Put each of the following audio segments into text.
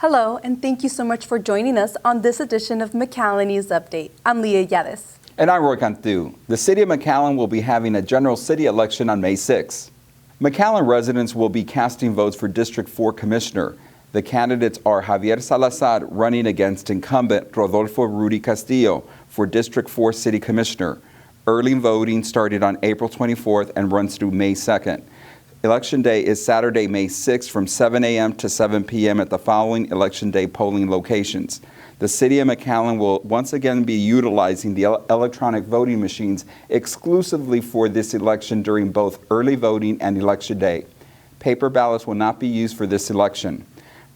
Hello, and thank you so much for joining us on this edition of McAllen News Update. I'm Leah Yades. And I'm Roy Cantu. The City of McAllen will be having a general city election on May 6. McAllen residents will be casting votes for District 4 Commissioner. The candidates are Javier Salazar running against incumbent Rodolfo Rudy Castillo for District 4 City Commissioner. Early voting started on April 24th and runs through May 2nd. Election Day is Saturday, May 6th from 7 a.m. to 7 p.m. at the following Election Day polling locations. The City of McAllen will once again be utilizing the electronic voting machines exclusively for this election during both early voting and Election Day. Paper ballots will not be used for this election.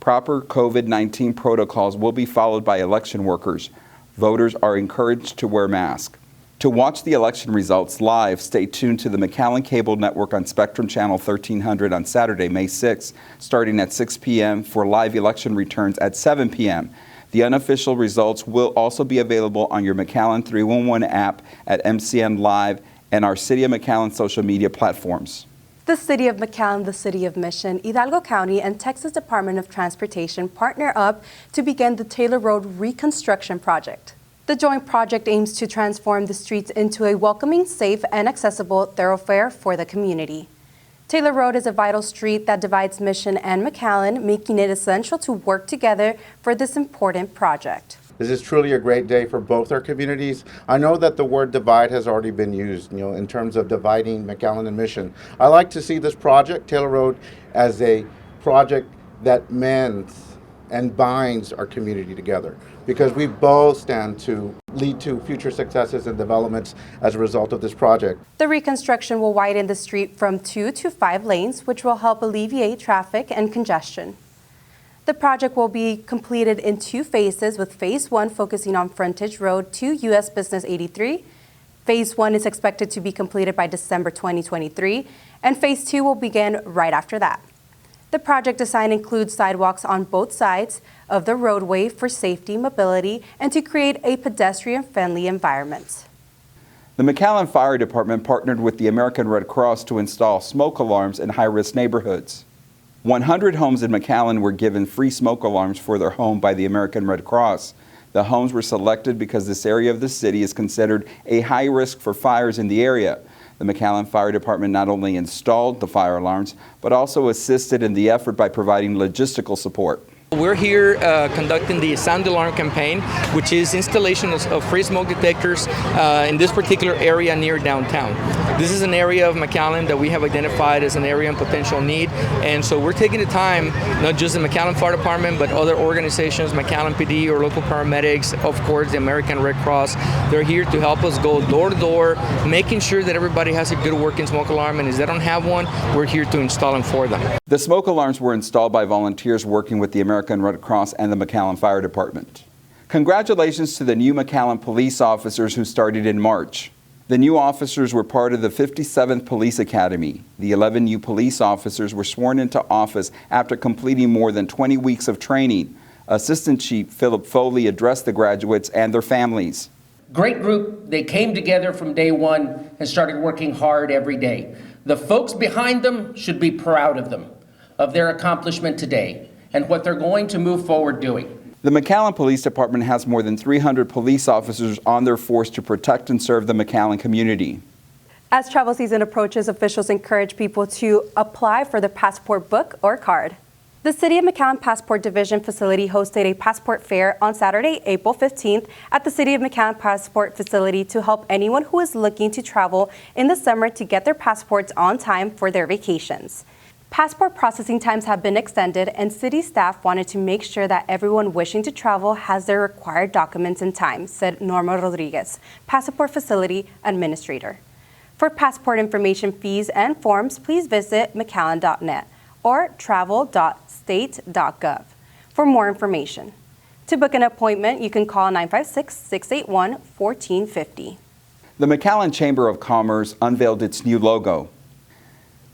Proper COVID-19 protocols will be followed by election workers. Voters are encouraged to wear masks. To watch the election results live, stay tuned to the McAllen Cable Network on Spectrum Channel 1300 on Saturday, May 6, starting at 6 p.m. for live election returns at 7 p.m. The unofficial results will also be available on your McAllen 311 app at MCN Live and our City of McAllen social media platforms. The City of McAllen, the City of Mission, Hidalgo County, and Texas Department of Transportation partner up to begin the Taylor Road Reconstruction project. The joint project aims to transform the streets into a welcoming, safe, and accessible thoroughfare for the community. Taylor Road is a vital street that divides Mission and McAllen, making it essential to work together for this important project. This is truly a great day for both our communities. I know that the word divide has already been used, in terms of dividing McAllen and Mission. I like to see this project, Taylor Road, as a project that mends and binds our community together, because we both stand to lead to future successes and developments as a result of this project. The reconstruction will widen the street from 2 to 5 lanes, which will help alleviate traffic and congestion. The project will be completed in 2 phases, with Phase 1 focusing on Frontage Road to U.S. Business 83. Phase 1 is expected to be completed by December 2023, and Phase 2 will begin right after that. The project design includes sidewalks on both sides of the roadway for safety, mobility, and to create a pedestrian-friendly environment. The McAllen Fire Department partnered with the American Red Cross to install smoke alarms in high-risk neighborhoods. 100 homes in McAllen were given free smoke alarms for their home by the American Red Cross. The homes were selected because this area of the city is considered a high risk for fires in the area. The McAllen Fire Department not only installed the fire alarms, but also assisted in the effort by providing logistical support. We're here conducting the sound alarm campaign, which is installation of free smoke detectors in this particular area near downtown. This is an area of McAllen that we have identified as an area of potential need, and so we're taking the time, not just the McAllen Fire Department, but other organizations, McAllen PD or local paramedics, of course the American Red Cross. They're here to help us go door to door, making sure that everybody has a good working smoke alarm, and if they don't have one, we're here to install them for them. The smoke alarms were installed by volunteers working with the American Red Cross and the McAllen Fire Department. Congratulations to the new McAllen police officers who started in March. The new officers were part of the 57th Police Academy. The 11 new police officers were sworn into office after completing more than 20 weeks of training. Assistant Chief Philip Foley addressed the graduates and their families. Great group. They came together from day one and started working hard every day. The folks behind them should be proud of them, of their accomplishment today, and what they're going to move forward doing. The McAllen Police Department has more than 300 police officers on their force to protect and serve the McAllen community. As travel season approaches, officials encourage people to apply for the passport book or card. The City of McAllen Passport Division facility hosted a passport fair on Saturday, April 15th at the City of McAllen Passport facility to help anyone who is looking to travel in the summer to get their passports on time for their vacations. Passport processing times have been extended, and city staff wanted to make sure that everyone wishing to travel has their required documents in time, said Norma Rodriguez, Passport Facility Administrator. For passport information, fees, and forms, please visit mcallen.net or travel.state.gov for more information. To book an appointment, you can call 956-681-1450. The McAllen Chamber of Commerce unveiled its new logo.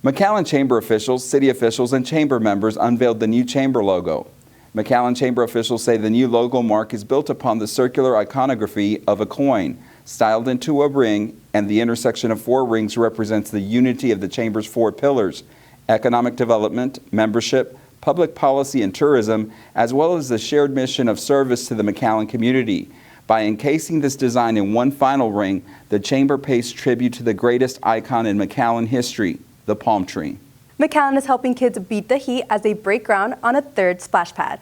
McAllen Chamber officials, city officials, and chamber members unveiled the new chamber logo. McAllen Chamber officials say the new logo mark is built upon the circular iconography of a coin, styled into a ring, and the intersection of 4 rings represents the unity of the chamber's 4 pillars: economic development, membership, public policy and tourism, as well as the shared mission of service to the McAllen community. By encasing this design in one final ring, the Chamber pays tribute to the greatest icon in McAllen history, the palm tree. McAllen is helping kids beat the heat as they break ground on a third splash pad.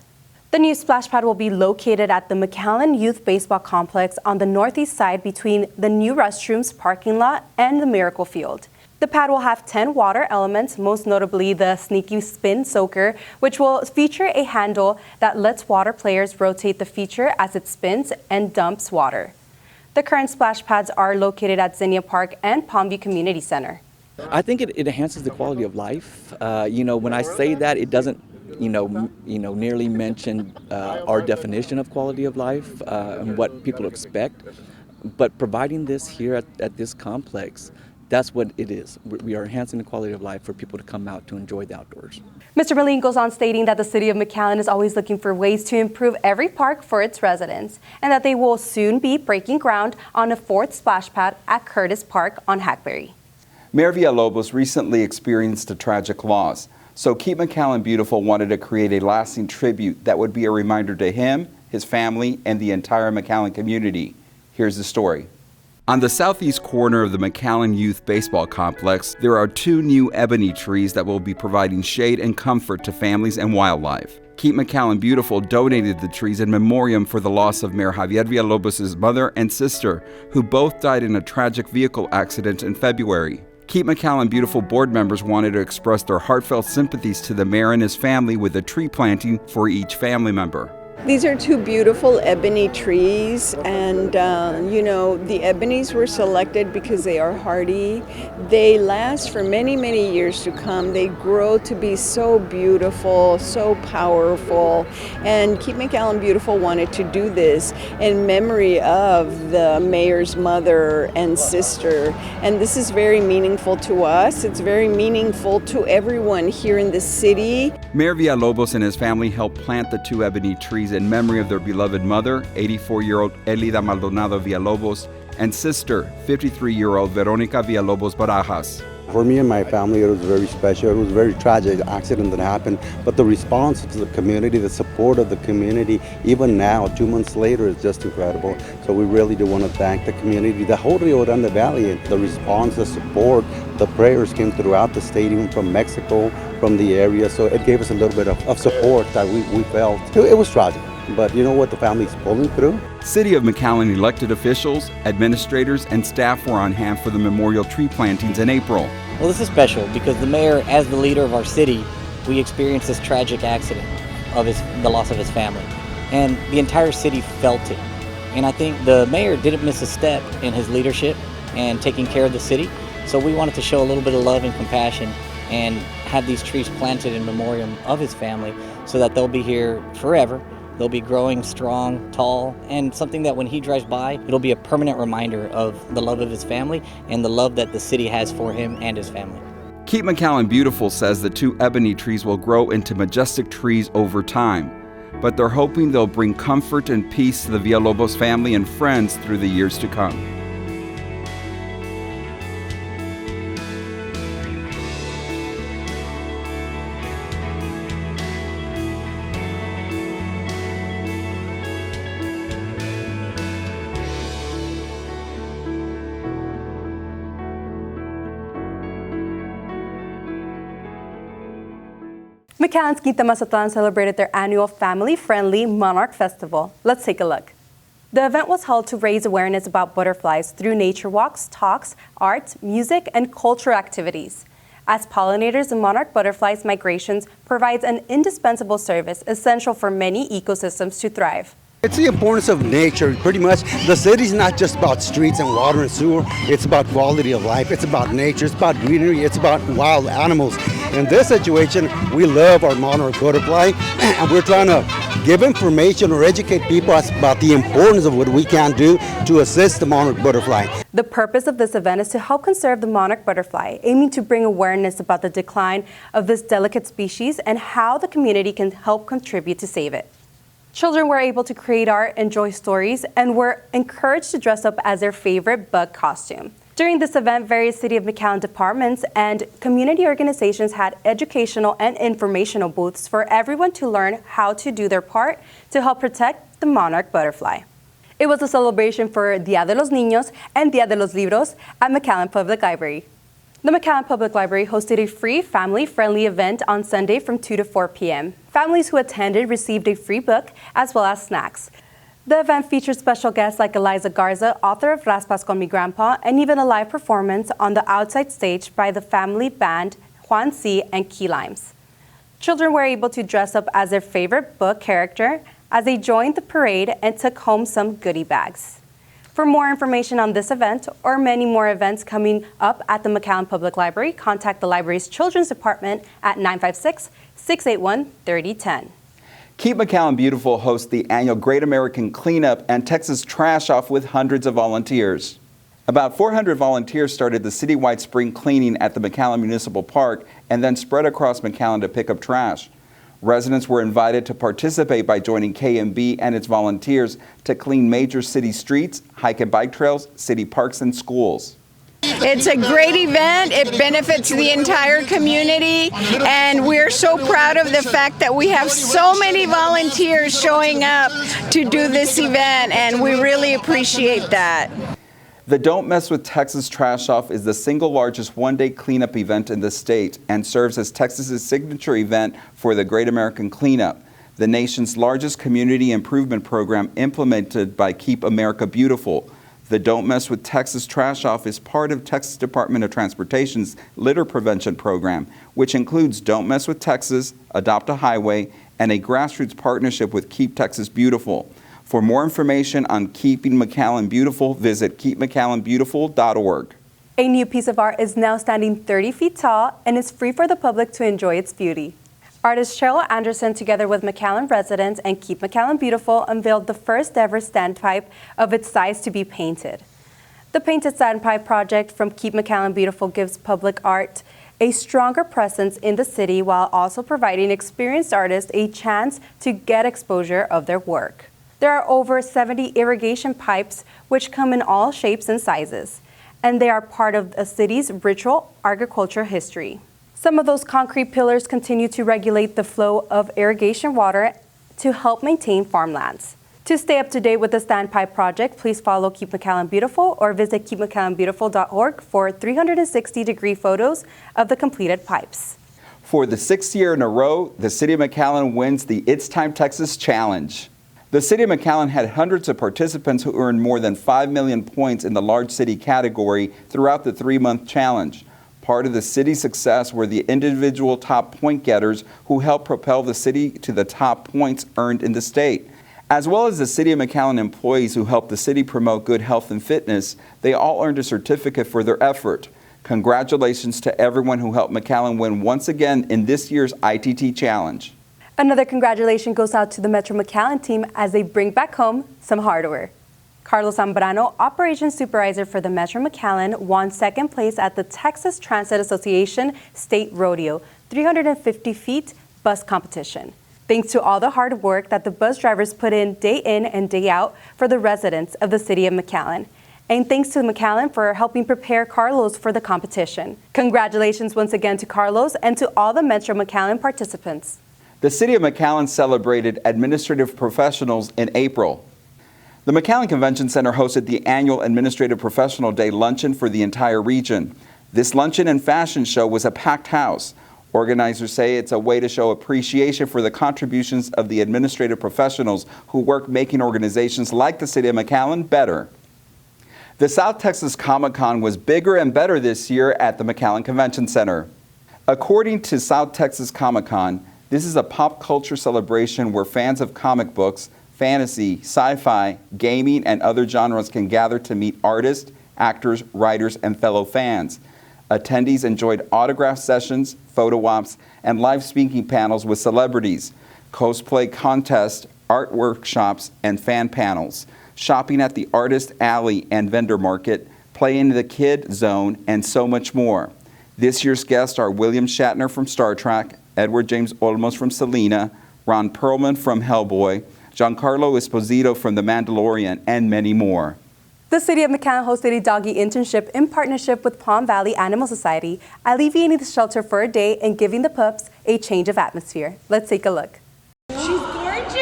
The new splash pad will be located at the McAllen Youth Baseball Complex on the northeast side between the new restrooms parking lot and the Miracle Field. The pad will have 10 water elements, most notably the Sneaky Spin Soaker, which will feature a handle that lets water players rotate the feature as it spins and dumps water. The current splash pads are located at Zinnia Park and Palmview Community Center. I think it enhances the quality of life. When I say that, it doesn't, nearly mention our definition of quality of life and what people expect. But providing this here at this complex, that's what it is. We are enhancing the quality of life for people to come out to enjoy the outdoors. Mr. Moline goes on stating that the City of McAllen is always looking for ways to improve every park for its residents, and that they will soon be breaking ground on a fourth splash pad at Curtis Park on Hackberry. Mayor Villalobos recently experienced a tragic loss, so Keep McAllen Beautiful wanted to create a lasting tribute that would be a reminder to him, his family, and the entire McAllen community. Here's the story. On the southeast corner of the McAllen Youth Baseball Complex, there are 2 new ebony trees that will be providing shade and comfort to families and wildlife. Keep McAllen Beautiful donated the trees in memoriam for the loss of Mayor Javier Villalobos' mother and sister, who both died in a tragic vehicle accident in February. Keep McAllen Beautiful board members wanted to express their heartfelt sympathies to the mayor and his family with a tree planting for each family member. These are 2 beautiful ebony trees, and the ebonies were selected because they are hardy. They last for many, many years to come. They grow to be so beautiful, so powerful, and Keep McAllen Beautiful wanted to do this in memory of the mayor's mother and sister, and this is very meaningful to us. It's very meaningful to everyone here in the city. Mayor Villalobos and his family helped plant the 2 ebony trees in memory of their beloved mother, 84-year-old Elida Maldonado Villalobos, and sister, 53-year-old Veronica Villalobos Barajas. For me and my family, it was very special. It was a very tragic accident that happened, but the response to the community, the support of the community, even now, 2 months later, is just incredible. So we really do want to thank the community, the whole Rio Grande Valley, and the response, the support, the prayers came throughout the state, even from Mexico, from the area. So it gave us a little bit of support that we felt. It was tragic, but you know what, the family's pulling through. City of McAllen elected officials, administrators, and staff were on hand for the memorial tree plantings in April. Well, this is special because the mayor, as the leader of our city, we experienced this tragic accident of the loss of his family. And the entire city felt it. And I think the mayor didn't miss a step in his leadership and taking care of the city. So we wanted to show a little bit of love and compassion and have these trees planted in memoriam of his family so that they'll be here forever. They'll be growing strong, tall, and something that when he drives by, it'll be a permanent reminder of the love of his family and the love that the city has for him and his family. Keep McAllen Beautiful says the 2 ebony trees will grow into majestic trees over time, but they're hoping they'll bring comfort and peace to the Villalobos family and friends through the years to come. McAllen's Quinta Mazatlan celebrated their annual family-friendly Monarch Festival. Let's take a look. The event was held to raise awareness about butterflies through nature walks, talks, art, music, and cultural activities. As pollinators, the monarch butterflies' migrations provides an indispensable service essential for many ecosystems to thrive. It's the importance of nature. Pretty much, the city's not just about streets and water and sewer. It's about quality of life. It's about nature. It's about greenery. It's about wild animals. In this situation, we love our monarch butterfly, and we're trying to give information or educate people about the importance of what we can do to assist the monarch butterfly. The purpose of this event is to help conserve the monarch butterfly, aiming to bring awareness about the decline of this delicate species and how the community can help contribute to save it. Children were able to create art, enjoy stories, and were encouraged to dress up as their favorite bug costume. During this event, various City of McAllen departments and community organizations had educational and informational booths for everyone to learn how to do their part to help protect the monarch butterfly. It was a celebration for Dia de los Niños and Dia de los Libros at McAllen Public Library. The McAllen Public Library hosted a free, family-friendly event on Sunday from 2 to 4 p.m. Families who attended received a free book as well as snacks. The event featured special guests like Eliza Garza, author of Raspas con mi Grandpa, and even a live performance on the outside stage by the family band Juan C. and Key Limes. Children were able to dress up as their favorite book character as they joined the parade and took home some goodie bags. For more information on this event or many more events coming up at the McAllen Public Library, contact the library's Children's Department at 956-681-3010. Keep McAllen Beautiful hosts the annual Great American Cleanup and Texas Trash Off with hundreds of volunteers. About 400 volunteers started the citywide spring cleaning at the McAllen Municipal Park and then spread across McAllen to pick up trash. Residents were invited to participate by joining KMB and its volunteers to clean major city streets, hike and bike trails, city parks, and schools. It's a great event. It benefits the entire community, and we're so proud of the fact that we have so many volunteers showing up to do this event, and we really appreciate that. The Don't Mess with Texas Trash Off is the single largest one-day cleanup event in the state and serves as Texas's signature event for the Great American Cleanup, the nation's largest community improvement program implemented by Keep America Beautiful. The Don't Mess with Texas Trash Off is part of Texas Department of Transportation's litter prevention program, which includes Don't Mess with Texas, Adopt a Highway, and a grassroots partnership with Keep Texas Beautiful. For more information on Keeping McAllen Beautiful, visit keepmcallenbeautiful.org. A new piece of art is now standing 30 feet tall and is free for the public to enjoy its beauty. Artist Cheryl Anderson, together with McAllen residents and Keep McAllen Beautiful, unveiled the first ever standpipe of its size to be painted. The Painted Standpipe project from Keep McAllen Beautiful gives public art a stronger presence in the city while also providing experienced artists a chance to get exposure of their work. There are over 70 irrigation pipes which come in all shapes and sizes, and they are part of a city's ritual agriculture history. Some of those concrete pillars continue to regulate the flow of irrigation water to help maintain farmlands. To stay up to date with the Standpipe project, please follow Keep McAllen Beautiful or visit keepmcallenbeautiful.org for 360-degree photos of the completed pipes. For the 6th year in a row, the City of McAllen wins the It's Time Texas Challenge. The City of McAllen had hundreds of participants who earned more than 5 million points in the large city category throughout the 3-month challenge. Part of the city's success were the individual top point getters who helped propel the city to the top points earned in the state. As well as the City of McAllen employees who helped the city promote good health and fitness, they all earned a certificate for their effort. Congratulations to everyone who helped McAllen win once again in this year's ITT Challenge. Another congratulations goes out to the Metro McAllen team as they bring back home some hardware. Carlos Zambrano, Operations Supervisor for the Metro McAllen, won second place at the Texas Transit Association State Rodeo 350 feet bus competition. Thanks to all the hard work that the bus drivers put in and day out for the residents of the City of McAllen. And thanks to McAllen for helping prepare Carlos for the competition. Congratulations once again to Carlos and to all the Metro McAllen participants. The City of McAllen celebrated administrative professionals in April. The McAllen Convention Center hosted the annual Administrative Professional Day luncheon for the entire region. This luncheon and fashion show was a packed house. Organizers say it's a way to show appreciation for the contributions of the administrative professionals who work making organizations like the City of McAllen better. The South Texas Comic-Con was bigger and better this year at the McAllen Convention Center. According to South Texas Comic-Con, this is a pop culture celebration where fans of comic books, fantasy, sci-fi, gaming, and other genres can gather to meet artists, actors, writers, and fellow fans. Attendees enjoyed autograph sessions, photo ops, and live speaking panels with celebrities, cosplay contests, art workshops, and fan panels, shopping at the Artist Alley and Vendor Market, play in the Kid Zone, and so much more. This year's guests are William Shatner from Star Trek, Edward James Olmos from Selena, Ron Perlman from Hellboy, Giancarlo Esposito from The Mandalorian, and many more. The City of McAllen hosted a doggy internship in partnership with Palm Valley Animal Society, alleviating the shelter for a day and giving the pups a change of atmosphere. Let's take a look. She's gorgeous!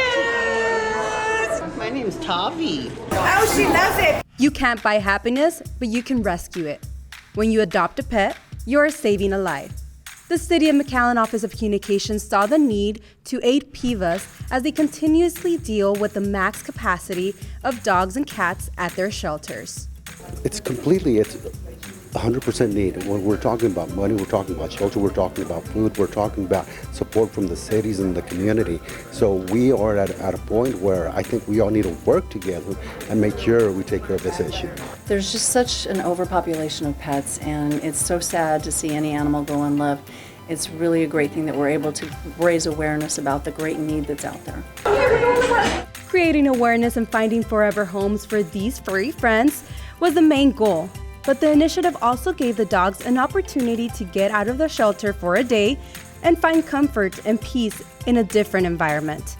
My name's Tavi. Oh, she loves it! You can't buy happiness, but you can rescue it. When you adopt a pet, you're saving a life. The City of McAllen Office of Communications saw the need to aid PIVAs as they continuously deal with the max capacity of dogs and cats at their shelters. It's 100% need. When we're talking about money, we're talking about shelter, we're talking about food, we're talking about support from the cities and the community. So we are at a point where I think we all need to work together and make sure we take care of this issue. There's just such an overpopulation of pets, and it's so sad to see any animal go unloved. It's really a great thing that we're able to raise awareness about the great need that's out there. Creating awareness and finding forever homes for these furry friends was the main goal. But the initiative also gave the dogs an opportunity to get out of the shelter for a day and find comfort and peace in a different environment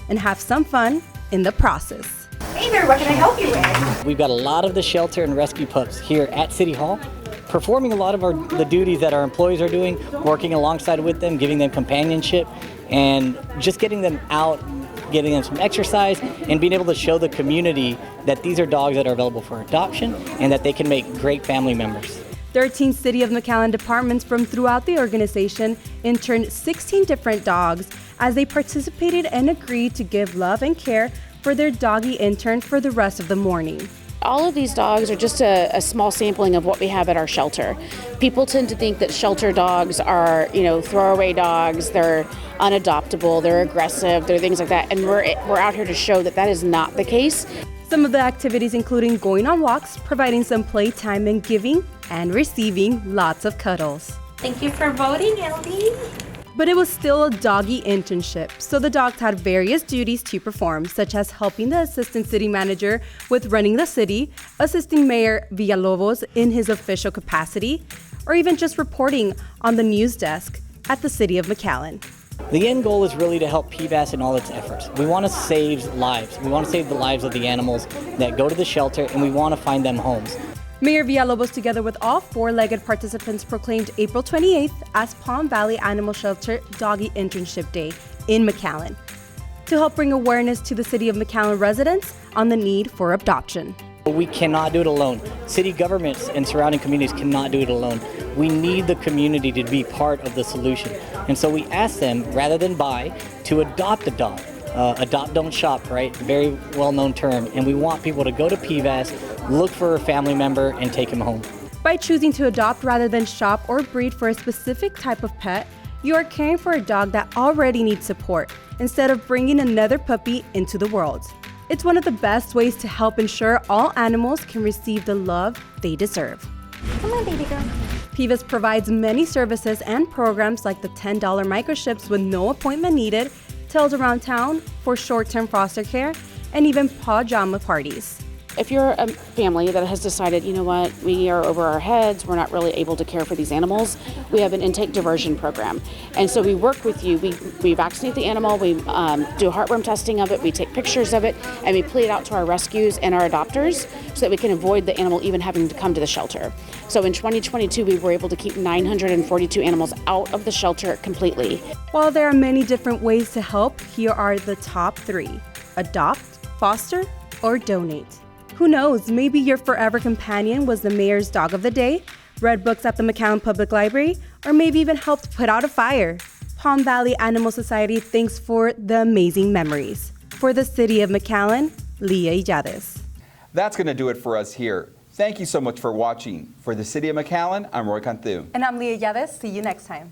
and have some fun in the process. Hey there, what can I help you with? We've got a lot of the shelter and rescue pups here at City Hall, performing a lot of the duties that our employees are doing, working alongside with them, giving them companionship, and just getting them out, getting them some exercise, and being able to show the community that these are dogs that are available for adoption and that they can make great family members. 13 City of McAllen departments from throughout the organization interned 16 different dogs as they participated and agreed to give love and care for their doggy intern for the rest of the morning. All of these dogs are just a small sampling of what we have at our shelter. People tend to think that shelter dogs are, throwaway dogs, they're unadoptable, they're aggressive, they're things like that, and we're out here to show that that is not the case. Some of the activities including going on walks, providing some playtime, and giving and receiving lots of cuddles. Thank you for voting, LD. But it was still a doggy internship, so the dogs had various duties to perform, such as helping the assistant city manager with running the city, assisting Mayor Villalobos in his official capacity, or even just reporting on the news desk at the City of McAllen. The end goal is really to help PVAS in all its efforts. We want to save lives. We want to save the lives of the animals that go to the shelter, and we want to find them homes. Mayor Villalobos, together with all four-legged participants, proclaimed April 28th as Palm Valley Animal Shelter Doggy Internship Day in McAllen to help bring awareness to the City of McAllen residents on the need for adoption. We cannot do it alone. City governments and surrounding communities cannot do it alone. We need the community to be part of the solution. And so we ask them, rather than buy, to adopt a dog. Adopt, don't shop, right? Very well-known term. And we want people to go to PVAS, look for a family member, and take him home. By choosing to adopt rather than shop or breed for a specific type of pet, you are caring for a dog that already needs support instead of bringing another puppy into the world. It's one of the best ways to help ensure all animals can receive the love they deserve. Come on, baby girl. PVAS provides many services and programs like the $10 microchips with no appointment needed, tails around town for short-term foster care, and even pajama parties. If you're a family that has decided, you know what, we are over our heads, we're not really able to care for these animals, we have an intake diversion program. And so we work with you, we vaccinate the animal, we do heartworm testing of it, we take pictures of it, and we plea it out to our rescues and our adopters so that we can avoid the animal even having to come to the shelter. So in 2022, we were able to keep 942 animals out of the shelter completely. While there are many different ways to help, here are the top 3: adopt, foster, or donate. Who knows, maybe your forever companion was the mayor's dog of the day, read books at the McAllen Public Library, or maybe even helped put out a fire. Palm Valley Animal Society thanks for the amazing memories. For the City of McAllen, Leah Illades. That's going to do it for us here. Thank you so much for watching. For the City of McAllen, I'm Roy Cantu. And I'm Leah Illades. See you next time.